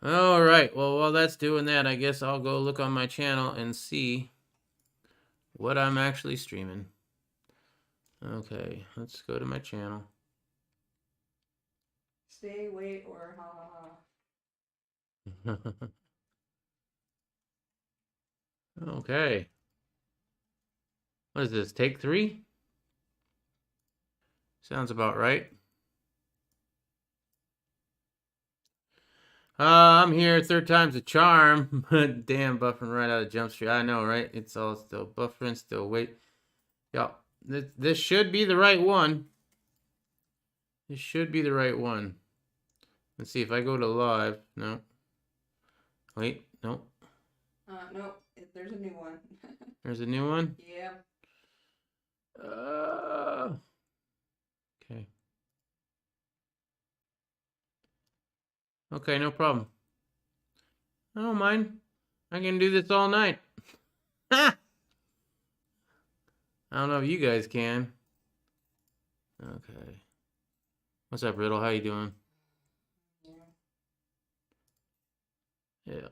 All right. Well, while that's doing that, I guess I'll go look on my channel and see what I'm actually streaming. Okay, let's go to my channel. Stay, wait, or ha ha ha. Okay. What is this? Take 3? Sounds about right. I'm here. 3rd time's a charm. Damn, buffering right out of Jump Street. I know, right? It's all still buffering, still wait. Yep. This should be the right one. This should be the right one. Let's see if I go to live. No. Wait, no. Nope. There's a new one. There's a new one? Yeah. Okay. Okay, no problem. I don't mind. I can do this all night. Ha! I don't know if you guys can. Okay. What's up, Riddle? How you doing? Yeah.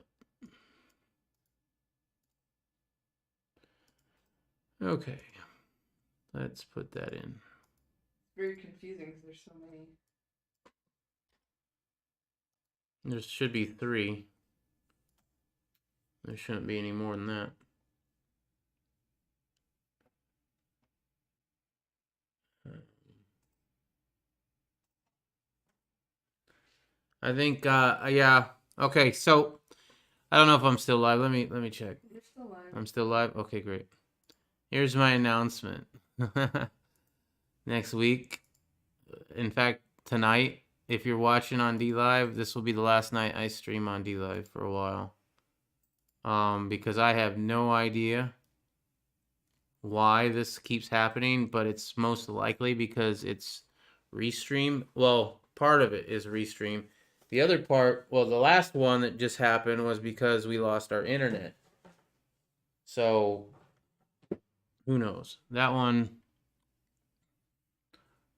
Okay. Let's put that in. Very confusing because there's so many. There should be 3. There shouldn't be any more than that. I think, yeah. Okay, so I don't know if I'm still live. Let me check. You're still live. I'm still live? Okay, great. Here's my announcement. Next week, in fact, tonight, if you're watching on DLive, this will be the last night I stream on DLive for a while. Because I have no idea why this keeps happening, but it's most likely because it's restream. Well, part of it is restream. The other part, well, the last one that just happened was because we lost our internet. So, who knows? That one,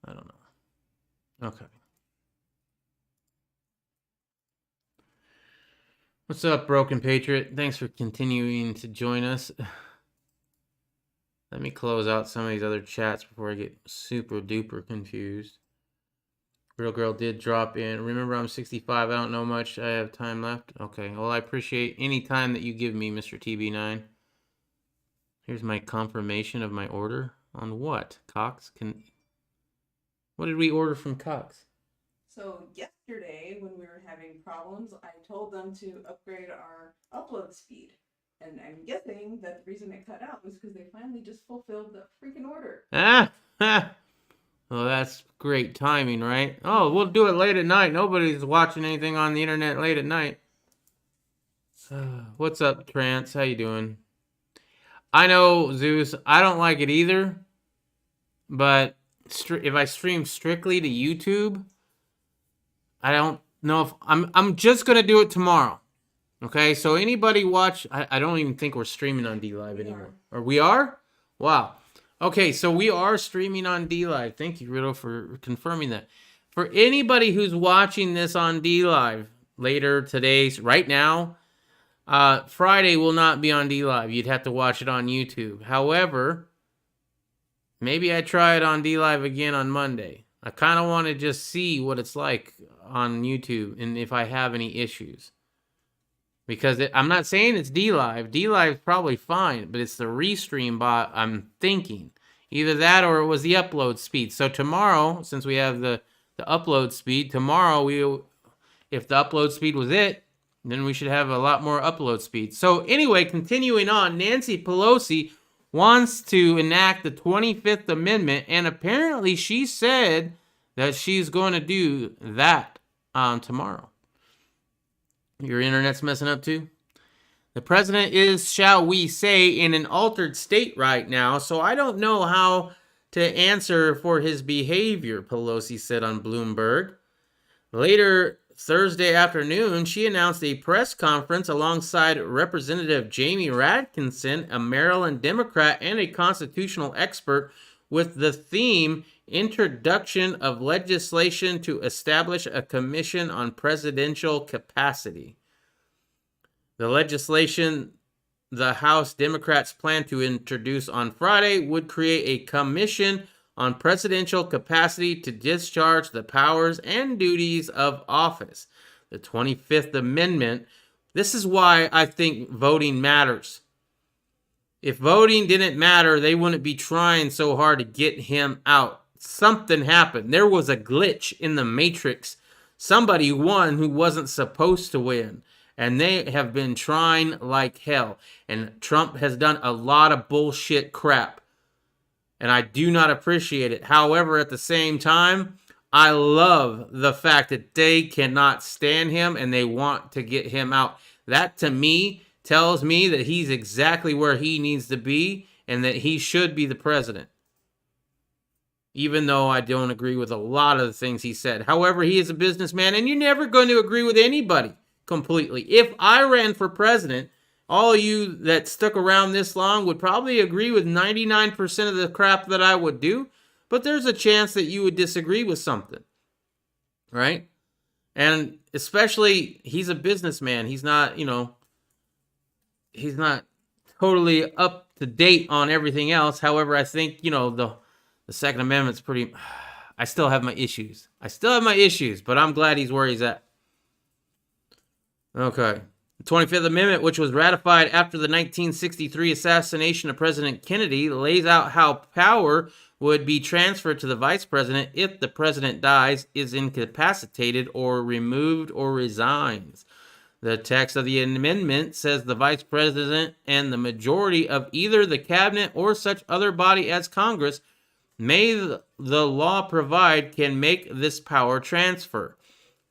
I don't know. Okay. What's up, Broken Patriot? Thanks for continuing to join us. Let me close out some of these other chats before I get super duper confused. Real Girl did drop in. Remember, I'm 65. I don't know much. I have time left. Okay. Well, I appreciate any time that you give me, Mr. TB9. Here's my confirmation of my order. On what? Cox? What did we order from Cox? So yesterday, when we were having problems, I told them to upgrade our upload speed. And I'm guessing that the reason it cut out was because they finally just fulfilled the freaking order. Well, that's great timing, right? Oh, we'll do it late at night. Nobody's watching anything on the internet late at night. What's up, Trance? How you doing? I know, Zeus. I don't like it either. But if I stream strictly to YouTube, I don't know if I'm just gonna do it tomorrow. Okay, so anybody watch? I don't even think we're streaming on DLive anymore. Or we are? Wow. Okay, so we are streaming on DLive. Thank you, Riddle, for confirming that. For anybody who's watching this on DLive later today, right now, Friday will not be on DLive. You'd have to watch it on YouTube. However, maybe I try it on DLive again on Monday. I kind of want to just see what it's like on YouTube and if I have any issues. Because I'm not saying it's DLive. DLive's probably fine, but it's the restream bot I'm thinking. Either that or it was the upload speed. So tomorrow, since we have the upload speed, tomorrow if the upload speed was it, then we should have a lot more upload speed. So anyway, continuing on, Nancy Pelosi wants to enact the 25th Amendment, and apparently she said that she's going to do that tomorrow. Your internet's messing up too? The president is, shall we say, in an altered state right now, so I don't know how to answer for his behavior, Pelosi said on Bloomberg. Later Thursday afternoon, she announced a press conference alongside Representative Jamie Radkinson, a Maryland Democrat and a constitutional expert, with the theme Introduction of Legislation to Establish a Commission on Presidential Capacity. The legislation the House Democrats plan to introduce on Friday would create a commission on presidential capacity to discharge the powers and duties of office. The 25th Amendment. This is why I think voting matters. If voting didn't matter, they wouldn't be trying so hard to get him out. Something happened. There was a glitch in the matrix. Somebody won who wasn't supposed to win. And they have been trying like hell. And Trump has done a lot of bullshit crap. And I do not appreciate it. However, at the same time, I love the fact that they cannot stand him and they want to get him out. That, to me, tells me that he's exactly where he needs to be and that he should be the president. Even though I don't agree with a lot of the things he said. However, he is a businessman and you're never going to agree with anybody completely. If I ran for president, all of you that stuck around this long would probably agree with 99% of the crap that I would do, but there's a chance that you would disagree with something, right? And especially, he's a businessman. He's not, he's not totally up to date on everything else. However, I think, the Second Amendment's pretty... I still have my issues. But I'm glad he's where he's at. Okay. The 25th Amendment, which was ratified after the 1963 assassination of President Kennedy, lays out how power would be transferred to the vice president if the president dies, is incapacitated, or removed, or resigns. The text of the amendment says the vice president and the majority of either the cabinet or such other body as Congress may the law provide can make this power transfer.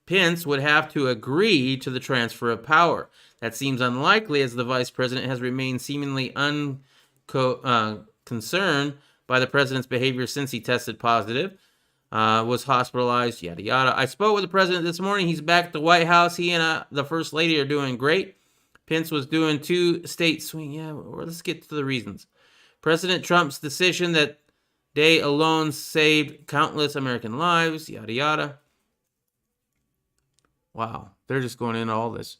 Pence would have to agree to the transfer of power. That seems unlikely as the vice president has remained seemingly unconcerned by the president's behavior since he tested positive, was hospitalized, yada yada. I spoke with the president this morning. He's back at the White House. He and the first lady are doing great. Pence was doing 2-state swing. Yeah, well, let's get to the reasons. President Trump's decision that day alone saved countless American lives, yada yada. Wow, they're just going into all this.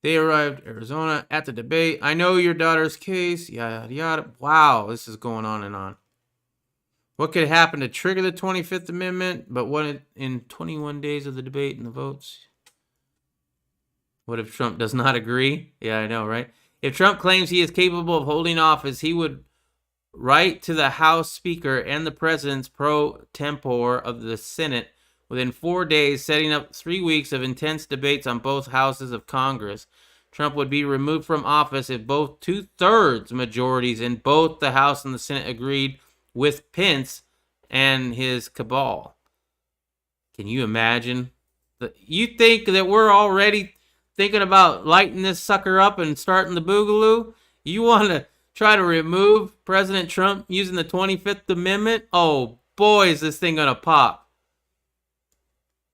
They arrived Arizona at the debate. I know your daughter's case, yada yada. Wow, this is going on and on. What could happen to trigger the 25th Amendment? But what in 21 days of the debate and the votes? What if Trump does not agree? Yeah, I know, right? If Trump claims he is capable of holding office, he would write to the House Speaker and the President's pro tempore of the Senate within 4 days, setting up 3 weeks of intense debates on both houses of Congress. Trump would be removed from office if both 2/3 majorities in both the House and the Senate agreed with Pence and his cabal. Can you imagine? You think that we're already thinking about lighting this sucker up and starting the boogaloo? You want to try to remove President Trump using the 25th Amendment? Oh boy, is this thing going to pop.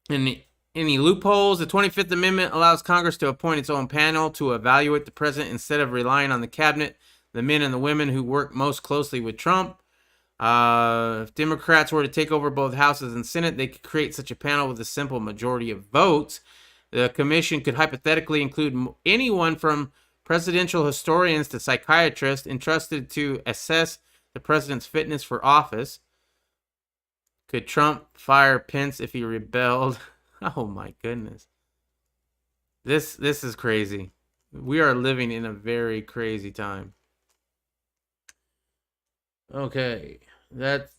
Any loopholes? The 25th Amendment allows Congress to appoint its own panel to evaluate the president instead of relying on the cabinet, the men and the women who work most closely with Trump. If Democrats were to take over both houses and Senate, they could create such a panel with a simple majority of votes. The commission could hypothetically include anyone from presidential historians to psychiatrists entrusted to assess the president's fitness for office. Could Trump fire Pence if he rebelled? Oh my goodness. This is crazy. We are living in a very crazy time. Okay.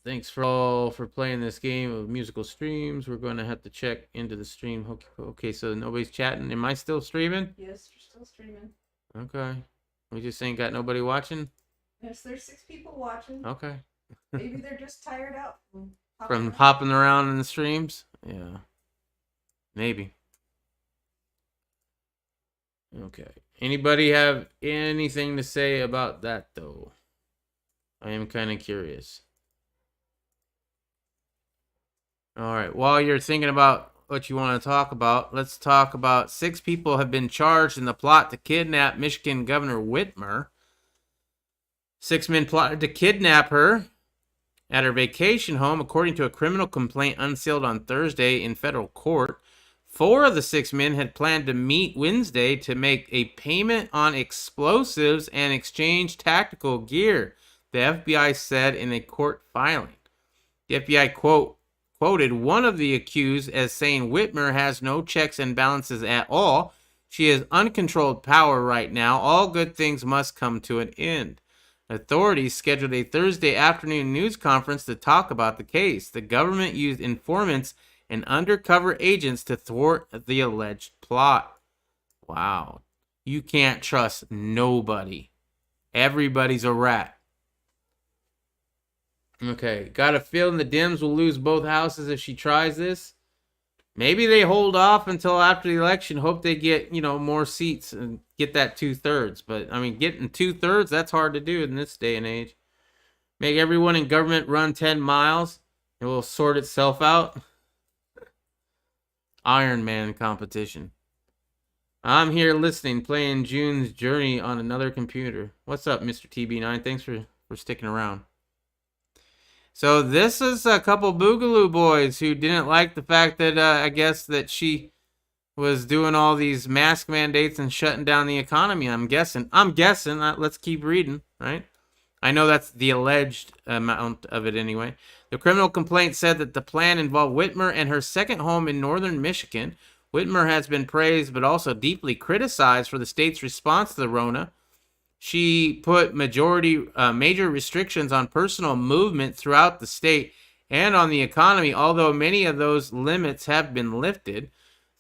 Thanks for all for playing this game of musical streams. We're going to have to check into the stream. Okay, so nobody's chatting. Am I still streaming? Yes, you're still streaming. Okay. We just ain't got nobody watching? Yes, there's 6 people watching. Okay. Maybe they're just tired out from hopping around in the streams? Yeah. Maybe. Okay. Anybody have anything to say about that, though? I am kind of curious. All right. While you're thinking about what you want to talk about, let's talk about 6 people have been charged in the plot to kidnap Michigan Governor Whitmer. 6 men plotted to kidnap her at her vacation home, according to a criminal complaint unsealed on Thursday in federal court. 4 of the 6 men had planned to meet Wednesday to make a payment on explosives and exchange tactical gear, the FBI said in a court filing. The FBI quoted one of the accused as saying Whitmer has no checks and balances at all. She has uncontrolled power right now. All good things must come to an end. Authorities scheduled a Thursday afternoon news conference to talk about the case. The government used informants and undercover agents to thwart the alleged plot. Wow. You can't trust nobody. Everybody's a rat. Okay. Got a feeling the Dems will lose both houses if she tries this. Maybe they hold off until after the election, hope they get, more seats and get that 2/3. But, getting 2/3, that's hard to do in this day and age. Make everyone in government run 10 miles. It will sort itself out. Iron Man competition. I'm here listening, playing June's Journey on another computer. What's up, Mr. TB9? Thanks for sticking around. So this is a couple Boogaloo boys who didn't like the fact that I guess that she was doing all these mask mandates and shutting down the economy. I'm guessing. Let's keep reading, right? I know that's the alleged amount of it anyway. The criminal complaint said that the plan involved Whitmer and her second home in northern Michigan. Whitmer has been praised but also deeply criticized for the state's response to the Rona. She put major restrictions on personal movement throughout the state and on the economy, although many of those limits have been lifted.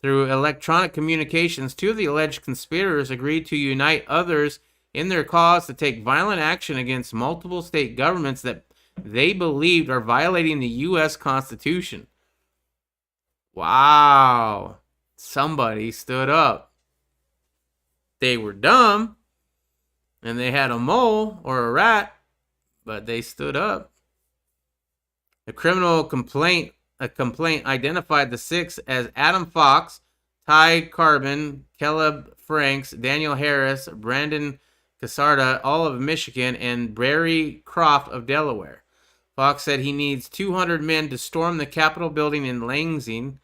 Through electronic communications, 2 of the alleged conspirators agreed to unite others in their cause to take violent action against multiple state governments that they believed are violating the U.S. Constitution. Wow. Somebody stood up. They were dumb. And they had a mole or a rat, but they stood up. The criminal complaint identified the 6 as Adam Fox, Ty Carbon, Caleb Franks, Daniel Harris, Brandon Casarda, all of Michigan, and Barry Croft of Delaware. Fox said he needs 200 men to storm the Capitol building in Lansing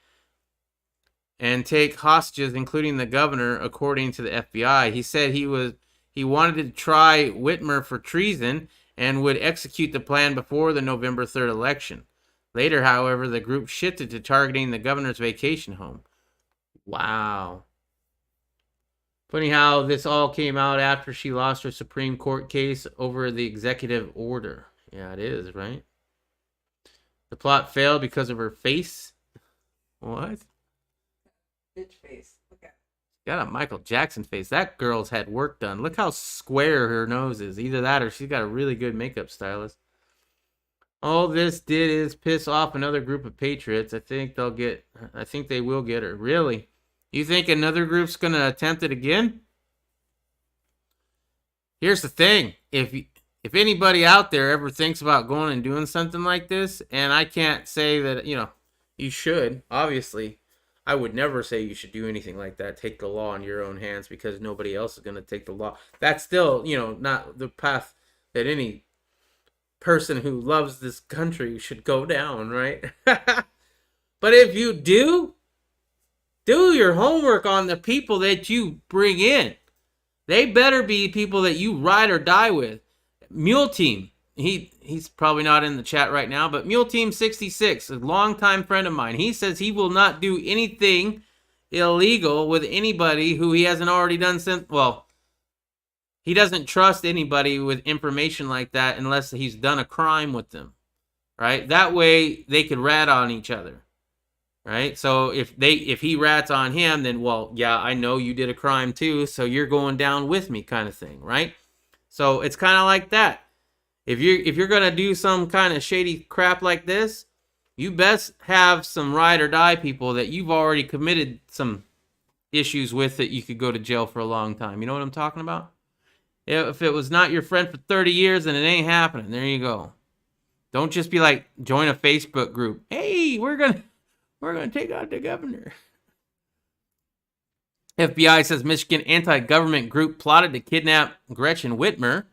and take hostages, including the governor, according to the FBI. He said he wanted to try Whitmer for treason and would execute the plan before the November 3rd election. Later, however, the group shifted to targeting the governor's vacation home. Wow. Funny how this all came out after she lost her Supreme Court case over the executive order. Yeah, it is, right? The plot failed because of her face. What? Bitch face. Look at it. Got a Michael Jackson face. That girl's had work done. Look how square her nose is. Either that or she's got a really good makeup stylist. All this did is piss off another group of patriots. I think they will get her. Really? You think another group's going to attempt it again? Here's the thing. If anybody out there ever thinks about going and doing something like this, and I can't say that, you should, obviously. I would never say you should do anything like that. Take the law in your own hands because nobody else is going to take the law. That's still, not the path that any person who loves this country should go down, right? But if you do your homework on the people that you bring in. They better be people that you ride or die with. Mule Team. He's probably not in the chat right now, but Mule Team 66, a longtime friend of mine, he says he will not do anything illegal with anybody who he hasn't already done since. Well, he doesn't trust anybody with information like that unless he's done a crime with them, right? That way they could rat on each other, right? So if he rats on him, then, well, yeah, I know you did a crime too, so you're going down with me kind of thing, right? So it's kind of like that. If you're going to do some kind of shady crap like this, you best have some ride or die people that you've already committed some issues with that you could go to jail for a long time. You know what I'm talking about? If it was not your friend for 30 years, then it ain't happening. There you go. Don't just be like, join a Facebook group. Hey, we're gonna take out the governor. FBI says Michigan anti-government group plotted to kidnap Gretchen Whitmer.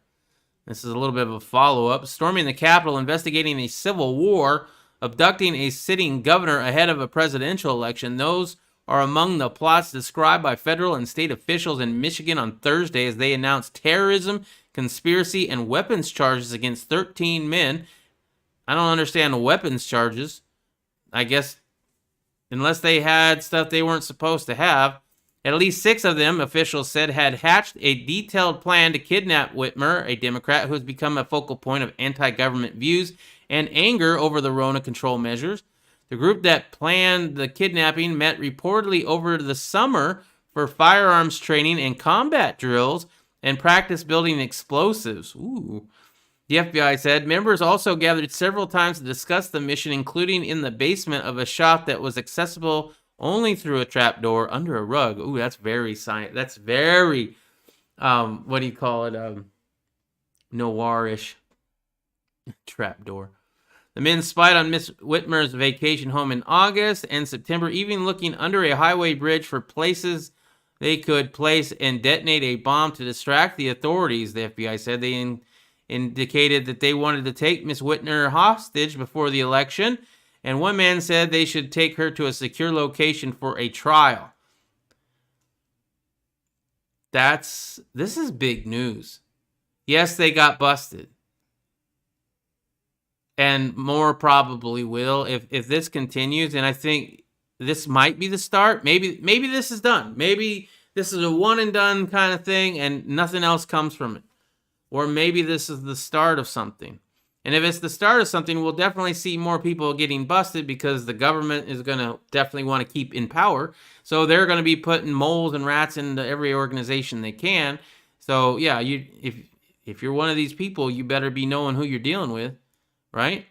This is a little bit of a follow-up. Storming the Capitol, investigating a civil war, abducting a sitting governor ahead of a presidential election. Those are among the plots described by federal and state officials in Michigan on Thursday as they announced terrorism, conspiracy, and weapons charges against 13 men. I don't understand weapons charges. I guess unless they had stuff they weren't supposed to have. At least 6 of them, officials said, had hatched a detailed plan to kidnap Whitmer, a Democrat who has become a focal point of anti-government views and anger over the Rona control measures. The group that planned the kidnapping met reportedly over the summer for firearms training and combat drills and practice building explosives. Ooh. The FBI said members also gathered several times to discuss the mission, including in the basement of a shop that was accessible only through a trapdoor under a rug. Ooh, that's very science. That's very, what do you call it? Noirish. Trapdoor. The men spied on Miss Whitmer's vacation home in August and September, even looking under a highway bridge for places they could place and detonate a bomb to distract the authorities, the FBI said. They indicated that they wanted to take Miss Whitmer hostage before the election, and one man said they should take her to a secure location for a trial. This is big news. Yes, they got busted. And more probably will if this continues. And I think this might be the start. Maybe this is done. Maybe this is a one and done kind of thing and nothing else comes from it. Or maybe this is the start of something. And if it's the start of something, we'll definitely see more people getting busted because the government is going to definitely want to keep in power. So they're going to be putting moles and rats into every organization they can. So yeah, if you're one of these people, you better be knowing who you're dealing with. Right?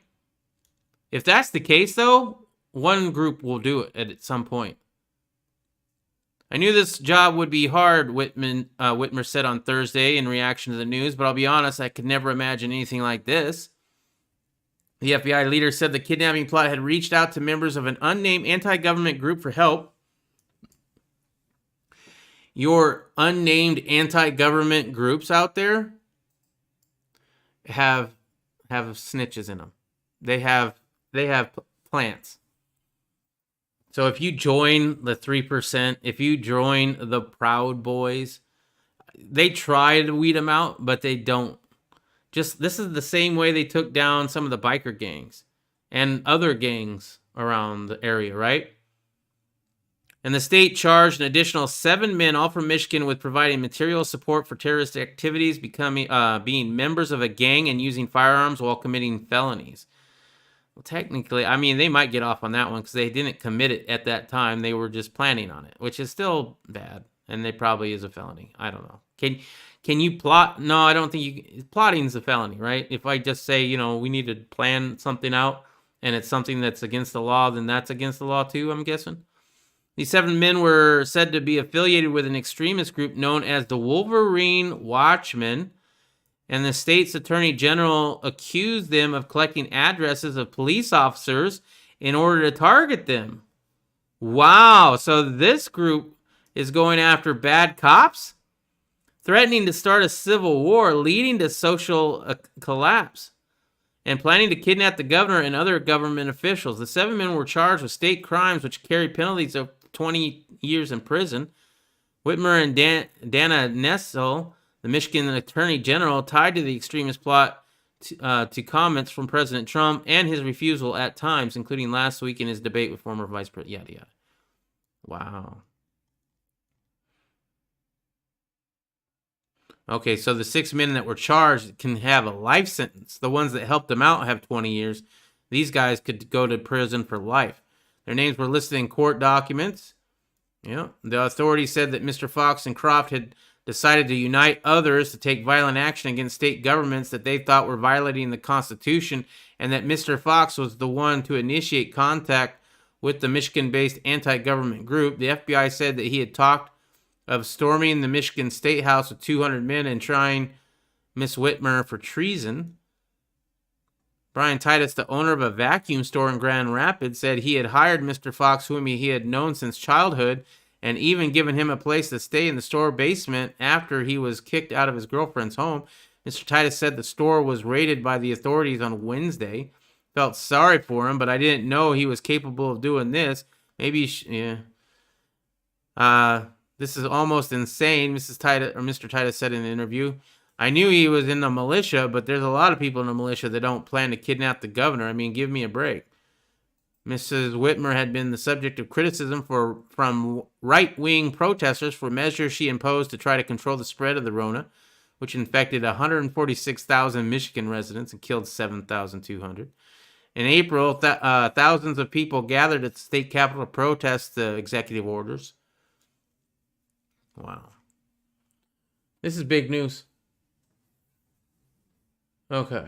If that's the case, though, one group will do it at some point. I knew this job would be hard, Whitmer said on Thursday in reaction to the news, but I'll be honest, I could never imagine anything like this. The FBI leader said the kidnapping plot had reached out to members of an unnamed anti-government group for help. Your unnamed anti-government groups out there have snitches in them. They have plants. So if you join the 3%, if you join the Proud Boys, they try to weed them out, but they don't. This is the same way they took down some of the biker gangs and other gangs around the area, right? And the state charged an additional 7 men, all from Michigan, with providing material support for terrorist activities, being members of a gang and using firearms while committing felonies. Well, technically, I mean, they might get off on that one because they didn't commit it at that time. They were just planning on it, which is still bad. And they probably is a felony. I don't know. Can you plot? No, I don't think plotting is a felony, right? If I just say, we need to plan something out and it's something that's against the law, then that's against the law too, I'm guessing. These 7 men were said to be affiliated with an extremist group known as the Wolverine Watchmen, and the state's attorney general accused them of collecting addresses of police officers in order to target them. Wow, so this group is going after bad cops, threatening to start a civil war, leading to social collapse, and planning to kidnap the governor and other government officials. The 7 men were charged with state crimes which carry penalties of 20 years in prison. Whitmer and Dana Nessel, the Michigan Attorney General, tied to the extremist plot to comments from President Trump and his refusal at times, including last week in his debate with former Vice President. Yada, yada. Wow. Okay, so the 6 men that were charged can have a life sentence. The ones that helped them out have 20 years. These guys could go to prison for life. Their names were listed in court documents. The authorities said that Mr. Fox and Croft had decided to unite others to take violent action against state governments that they thought were violating the Constitution, and that Mr. Fox was the one to initiate contact with the Michigan-based anti-government group. The FBI said that he had talked of storming the Michigan State House with 200 men and trying Miss Whitmer for treason. Brian Titus, the owner of a vacuum store in Grand Rapids, said he had hired Mr. Fox, whom he had known since childhood, and even given him a place to stay in the store basement after he was kicked out of his girlfriend's home. Mr. Titus said the store was raided by the authorities on Wednesday. Felt sorry for him, but I didn't know he was capable of doing this. Maybe, yeah. This is almost insane, Mr. Titus said in an interview. I knew he was in the militia, but there's a lot of people in the militia that don't plan to kidnap the governor. I mean, give me a break. Mrs. Whitmer had been the subject of criticism from right-wing protesters for measures she imposed to try to control the spread of the Rona, which infected 146,000 Michigan residents and killed 7,200. In April, thousands of people gathered at the state capitol to protest the executive orders. Wow. This is big news. Okay.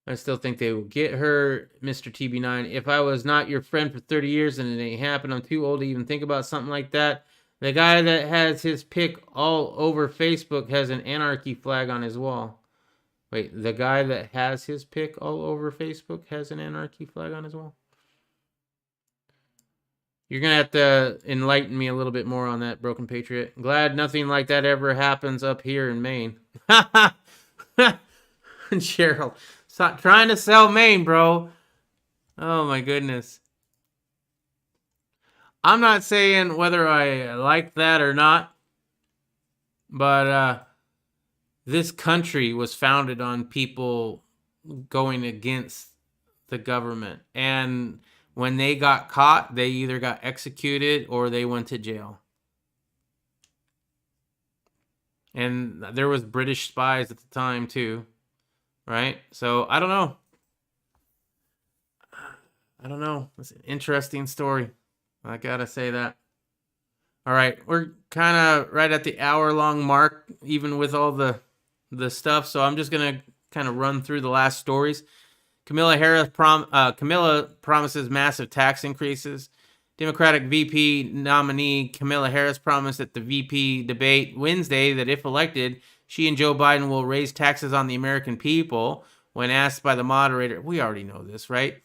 I still think they will get her, Mr. TB9. If I was not your friend for 30 years and it ain't happened, I'm too old to even think about something like that. The guy that has his pic all over Facebook has an anarchy flag on his wall. Wait, the guy that has his pic all over Facebook has an anarchy flag on his wall? You're going to have to enlighten me a little bit more on that, Broken Patriot. Glad nothing like that ever happens up here in Maine. Cheryl, stop trying to sell Maine, bro. Oh, my goodness. I'm not saying whether I like that or not, but this country was founded on people going against the government. And when they got caught, they either got executed or they went to jail. And there was British spies at the time too, right? So I don't know. It's an interesting story. I gotta say that. All right, we're kind of right at the hour-long mark, even with all the stuff. So I'm just gonna kind of run through the last stories. Camilla promises massive tax increases. Democratic VP nominee Kamala Harris promised at the VP debate Wednesday that if elected, she and Joe Biden will raise taxes on the American people. When asked by the moderator, we already know this, right?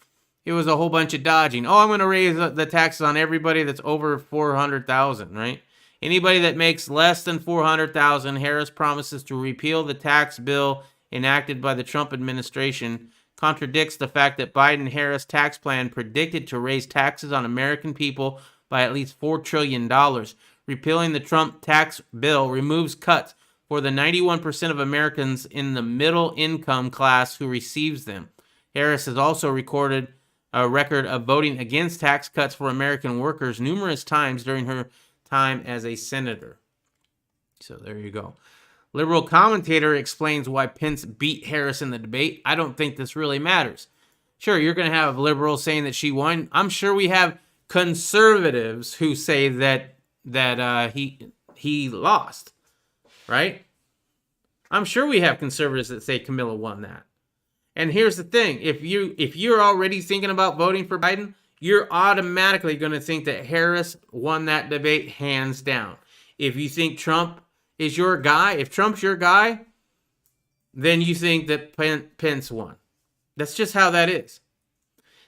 It was a whole bunch of dodging. Oh, I'm going to raise the taxes on everybody that's over 400,000, right? Anybody that makes less than 400,000, Harris promises to repeal the tax bill enacted by the Trump administration, contradicts the fact that Biden-Harris tax plan predicted to raise taxes on American people by at least $4 trillion. Repealing the Trump tax bill removes cuts for the 91% of Americans in the middle income class who receives them. Harris has also recorded a record of voting against tax cuts for American workers numerous times during her time as a senator. So there you go. Liberal commentator explains why Pence beat Harris in the debate. I don't think this really matters. Sure, you're going to have liberals saying that she won. I'm sure we have conservatives who say that he lost, right? I'm sure we have conservatives that say Camilla won that. And here's the thing: if you're already thinking about voting for Biden, you're automatically going to think that Harris won that debate hands down. If you think Trump is your guy, if Trump's your guy, then you think that Pence won. That's just how that is.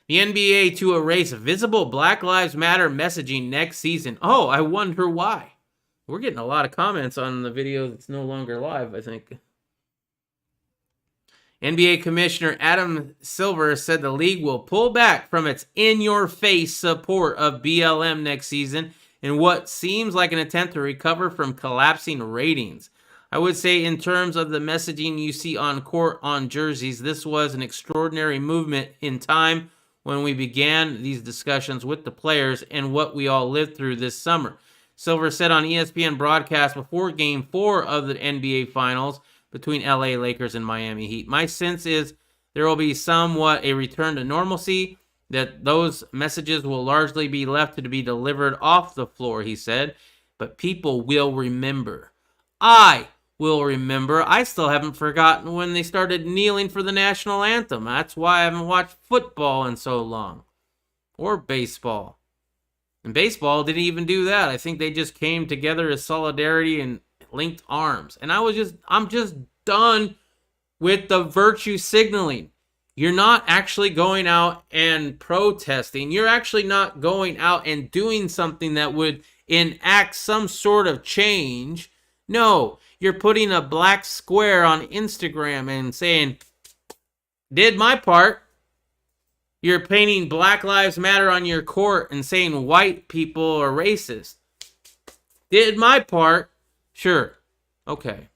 The NBA to erase visible Black Lives Matter messaging next season. Oh, I wonder why. We're getting a lot of comments on the video that's no longer live, I think. NBA Commissioner Adam Silver said the league will pull back from its in-your-face support of BLM next season in what seems like an attempt to recover from collapsing ratings. I would say in terms of the messaging you see on court on jerseys, this was an extraordinary movement in time when we began these discussions with the players and what we all lived through this summer. Silver said on ESPN broadcast before Game 4 of the NBA Finals between LA Lakers and Miami Heat. My sense is there will be somewhat a return to normalcy, that those messages will largely be left to be delivered off the floor, he said, but people will remember. I will remember. I still haven't forgotten when they started kneeling for the national anthem. That's why I haven't watched football in so long. Or baseball. And baseball didn't even do that. I think they just came together as solidarity and linked arms. And I'm just done with the virtue signaling. You're not actually going out and protesting. You're actually not going out and doing something that would enact some sort of change. No, you're putting a black square on Instagram and saying, did my part. You're painting Black Lives Matter on your court and saying white people are racist. Did my part. Sure. Okay.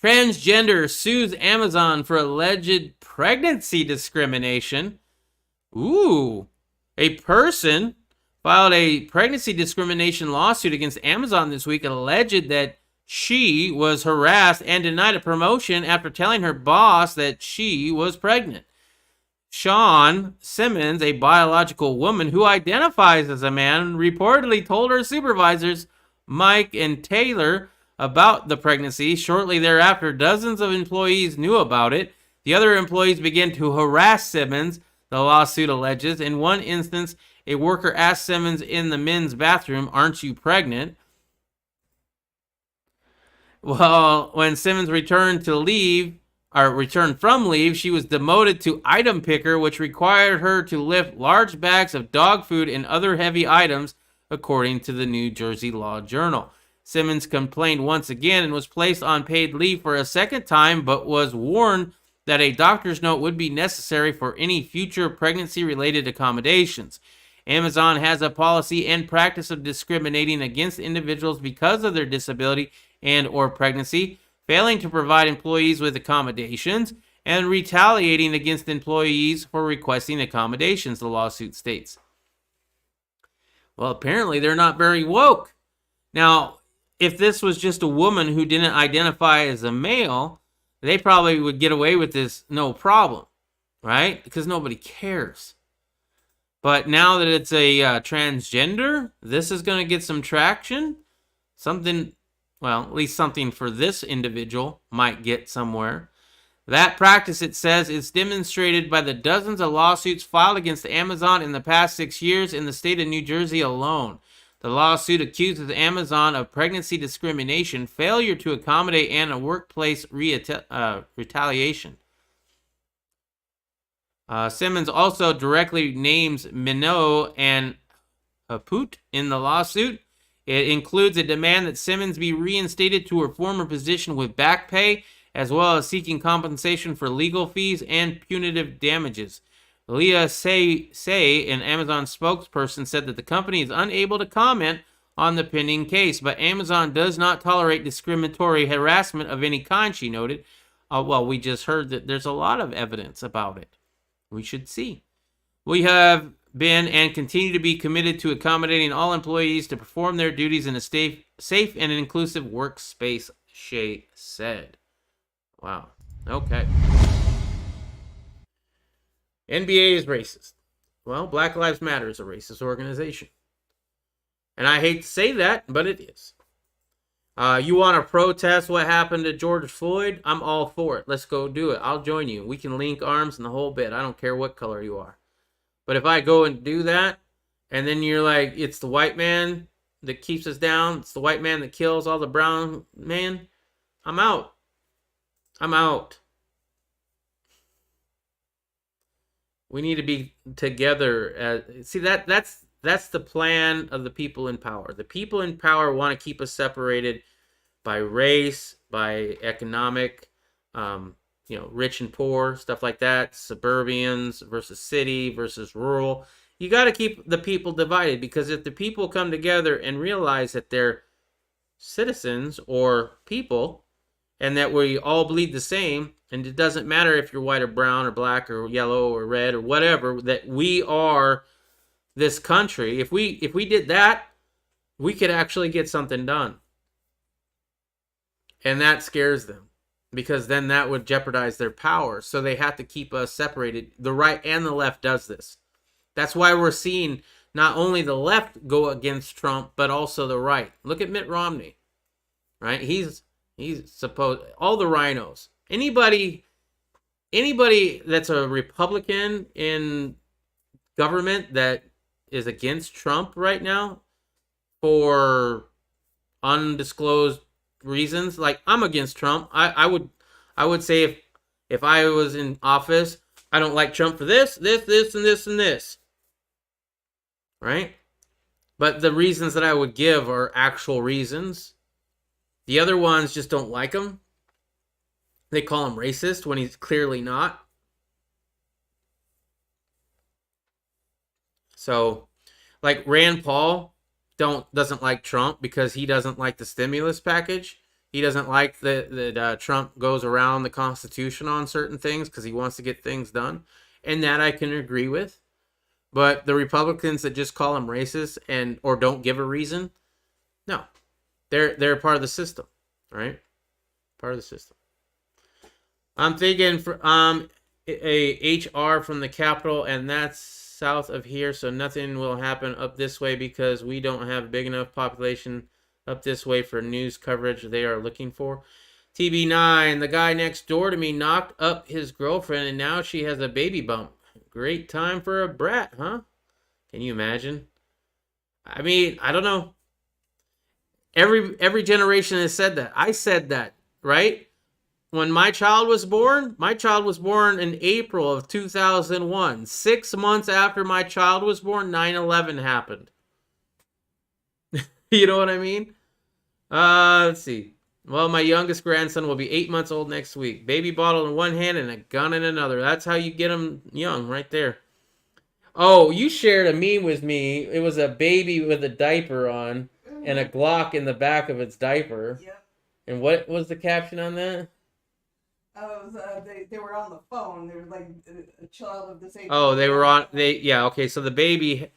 Transgender sues Amazon for alleged pregnancy discrimination. Ooh. A person filed a pregnancy discrimination lawsuit against Amazon this week and alleged that she was harassed and denied a promotion after telling her boss that she was pregnant. Sean Simmons, a biological woman who identifies as a man, reportedly told her supervisors, Mike and Taylor, about the pregnancy. Shortly thereafter, dozens of employees knew about it. The other employees began to harass Simmons, the lawsuit alleges. In one instance, a worker asked Simmons in the men's bathroom, "Aren't you pregnant?" Well, when Simmons returned from leave, she was demoted to item picker, which required her to lift large bags of dog food and other heavy items, according to the New Jersey Law Journal. Simmons complained once again and was placed on paid leave for a second time, but was warned that a doctor's note would be necessary for any future pregnancy-related accommodations. Amazon has a policy and practice of discriminating against individuals because of their disability and or pregnancy, failing to provide employees with accommodations, and retaliating against employees for requesting accommodations, the lawsuit states. Well, apparently they're not very woke. Now, if this was just a woman who didn't identify as a male, they probably would get away with this no problem, right? Because nobody cares. But now that it's a transgender, this is going to get some traction. Something, well, at least something for this individual might get somewhere. That practice, it says, is demonstrated by the dozens of lawsuits filed against Amazon in the past 6 years in the state of New Jersey alone. The lawsuit accuses Amazon of pregnancy discrimination, failure to accommodate, and a workplace retaliation. Simmons also directly names Minot and Haput in the lawsuit. It includes a demand that Simmons be reinstated to her former position with back pay, as well as seeking compensation for legal fees and punitive damages. Leah Say, an Amazon spokesperson, said that the company is unable to comment on the pending case, but Amazon does not tolerate discriminatory harassment of any kind, she noted. Well, we just heard that there's a lot of evidence about it. We should see. We have been and continue to be committed to accommodating all employees to perform their duties in a safe and inclusive workspace, Shea said. Wow. Okay. NBA is racist. Well, Black Lives Matter is a racist organization. And I hate to say that, but it is. You want to protest what happened to George Floyd? I'm all for it. Let's go do it. I'll join you. We can link arms and the whole bit. I don't care what color you are. But if I go and do that, and then you're like, it's the white man that keeps us down, it's the white man that kills all the brown men, I'm out. I'm out. We need to be together. See, that's the plan of the people in power. The people in power want to keep us separated by race, by economic, rich and poor, stuff like that, suburbians versus city versus rural. You got to keep the people divided, because if the people come together and realize that they're citizens or people and that we all bleed the same, and it doesn't matter if you're white or brown or black or yellow or red or whatever, that we are this country. If we did that, we could actually get something done. And that scares them, because then that would jeopardize their power. So they have to keep us separated. The right and the left does this. That's why we're seeing not only the left go against Trump, but also the right. Look at Mitt Romney, right? He's supposed, all the rhinos. Anybody that's a Republican in government that is against Trump right now for undisclosed reasons, like, I'm against Trump. I would say if I was in office, I don't like Trump for this, and this. Right? But the reasons that I would give are actual reasons. The other ones just don't like him. They call him racist when he's clearly not. So, like Rand Paul doesn't like Trump because he doesn't like the stimulus package. He doesn't like that Trump goes around the Constitution on certain things because he wants to get things done, and that I can agree with. But the Republicans that just call him racist and or don't give a reason, no, they're part of the system, right? Part of the system. I'm thinking for a HR from the Capitol, and that's south of here, so nothing will happen up this way because we don't have a big enough population up this way for news coverage they are looking for. TB9, the guy next door to me knocked up his girlfriend, and now she has a baby bump. Great time for a brat, huh? Can you imagine? I mean, I don't know. Every generation has said that. I said that, right? When my child was born in April of 2001. 6 months after my child was born, 9/11 happened. You know what I mean? Let's see. Well, my youngest grandson will be 8 months old next week. Baby bottle in one hand and a gun in another. That's how you get them young, right there. Oh, you shared a meme with me. It was a baby with a diaper on and a Glock in the back of its diaper. Yep. And what was the caption on that? They were on the phone. They were like a child of this age. Oh, they were on. Yeah. Okay. So the baby,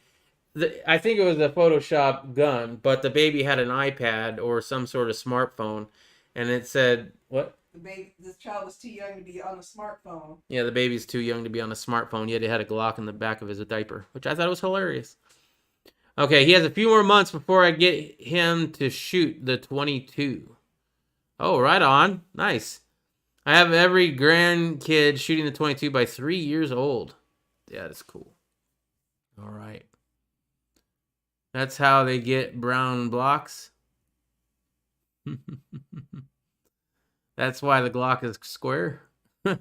I think it was a Photoshop gun, but the baby had an iPad or some sort of smartphone, and it said what? This child was too young to be on a smartphone. Yeah, the baby's too young to be on a smartphone. Yet it had a Glock in the back of his diaper, which I thought was hilarious. Okay, he has a few more months before I get him to shoot the 22. Oh, right on. Nice. I have every grandkid shooting the 22 by 3 years old. Yeah, that's cool. All right. That's how they get brown blocks. That's why the Glock is square. I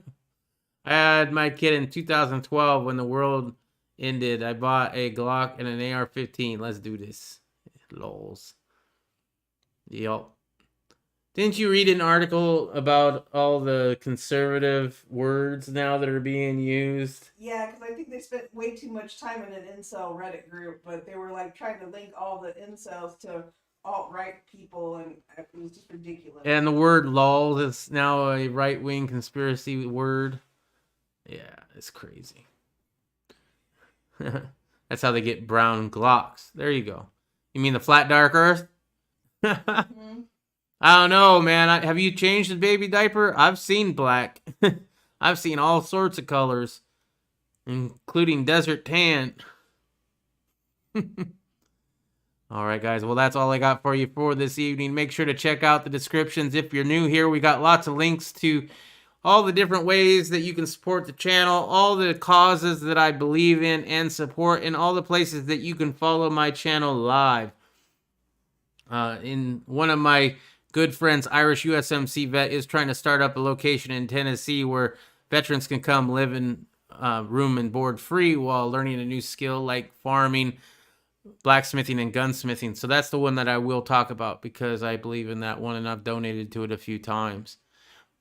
had my kid in 2012 when the world ended. I bought a Glock and an AR-15. Let's do this. Lols. Yep. Didn't you read an article about all the conservative words now that are being used? Yeah, because I think they spent way too much time in an incel Reddit group, but they were like trying to link all the incels to alt-right people, and it was just ridiculous. And the word lol is now a right-wing conspiracy word. Yeah, it's crazy. That's how they get brown Glocks. There you go. You mean the flat dark earth? Mm-hmm. I don't know, man. Have you changed the baby diaper? I've seen black. I've seen all sorts of colors, including desert tan. All right, guys. Well, that's all I got for you for this evening. Make sure to check out the descriptions if you're new here. We got lots of links to all the different ways that you can support the channel, all the causes that I believe in and support, and all the places that you can follow my channel live. In one of my good friends, Irish USMC vet, is trying to start up a location in Tennessee where veterans can come live in room and board free while learning a new skill like farming, blacksmithing, and gunsmithing. So that's the one that I will talk about because I believe in that one and I've donated to it a few times.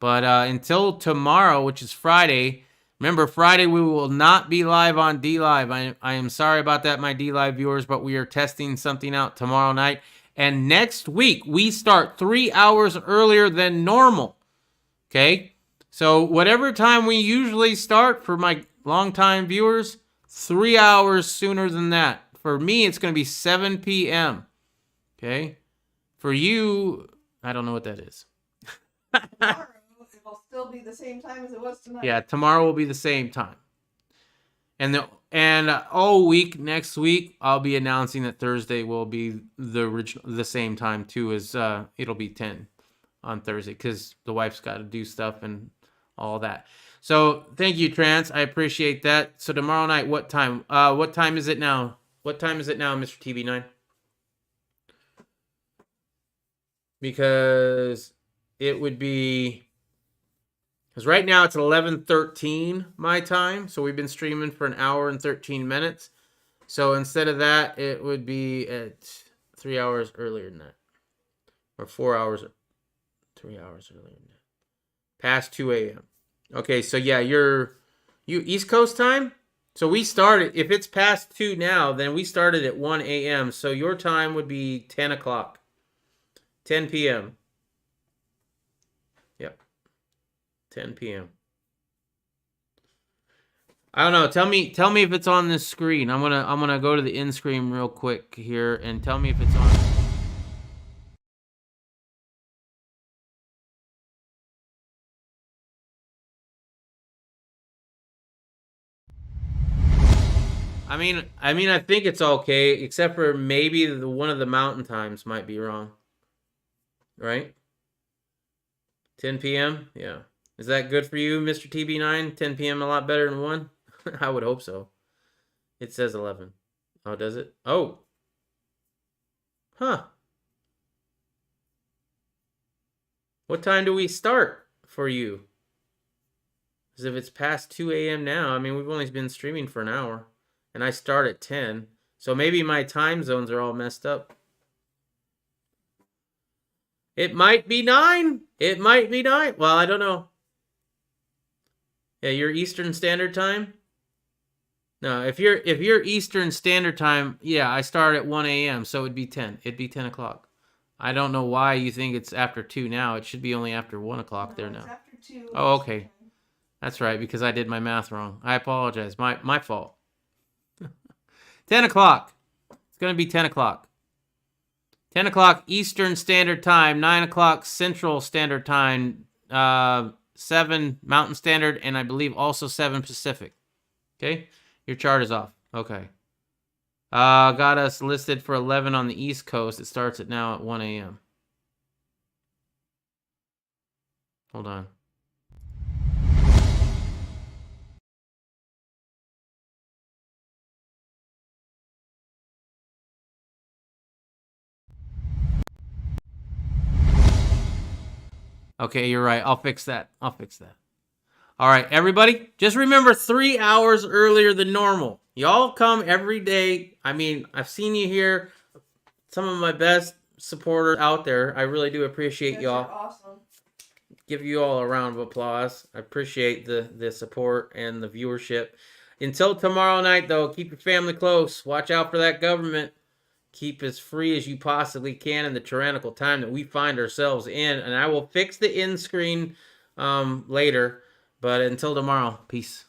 But until tomorrow, which is Friday, remember, Friday we will not be live on D-Live. I am sorry about that, my D-Live viewers, but we are testing something out tomorrow night. And next week, we start 3 hours earlier than normal. Okay? So whatever time we usually start for my longtime viewers, 3 hours sooner than that. For me, it's going to be 7 p.m. Okay? For you, I don't know what that is. Tomorrow, it will still be the same time as it was tonight. Yeah, tomorrow will be the same time. And all week next week, I'll be announcing that Thursday will be the same time too, as it'll be 10 on Thursday because the wife's got to do stuff and all that. So thank you, Trans. I appreciate that. So tomorrow night, what time? What time is it now? What time is it now, Mr. TB9? Because it would be. Because right now it's 11:13 my time, so we've been streaming for an hour and 13 minutes. So instead of that, it would be at 3 hours earlier than that. Or 4 hours, 3 hours earlier than that. Past 2 a.m. Okay, so yeah, you East Coast time? So we started, if it's past 2 now, then we started at 1 a.m. So your time would be 10 o'clock. 10 p.m. Yep. 10 p.m. I don't know. Tell me if it's on this screen. I'm gonna go to the end screen real quick here and tell me if it's on. I think it's okay, except for maybe one of the mountain times might be wrong. Right? 10 p.m. Yeah. Is that good for you, Mr. TB9? 10 p.m. a lot better than 1? I would hope so. It says 11. Oh, does it? Oh. Huh. What time do we start for you? Because if it's past 2 a.m. now, we've only been streaming for an hour. And I start at 10. So maybe my time zones are all messed up. It might be 9. It might be 9. Well, I don't know. Yeah, your Eastern Standard Time? No, if you're Eastern Standard Time, yeah, I start at 1 a.m., so it'd be 10. It'd be 10 o'clock. I don't know why you think it's after 2 now. It should be only after 1 o'clock there now. It's after 2. Oh, okay. That's right, because I did my math wrong. I apologize. My fault. 10 o'clock. It's going to be 10 o'clock. 10 o'clock Eastern Standard Time, 9 o'clock Central Standard Time, 7 Mountain Standard, and I believe also 7 Pacific. Okay? Your chart is off. Okay. Got us listed for 11 on the East Coast. It starts at now at 1 a.m. Hold on. Okay, you're right. I'll fix that. All right, everybody, just remember 3 hours earlier than normal. Y'all come every day. I've seen you here. Some of my best supporters out there. I really do appreciate y'all. Awesome. Give you all a round of applause. I appreciate the support and the viewership. Until tomorrow night, though, keep your family close. Watch out for that government. Keep as free as you possibly can in the tyrannical time that we find ourselves in. And I will fix the end screen later. But until tomorrow, peace.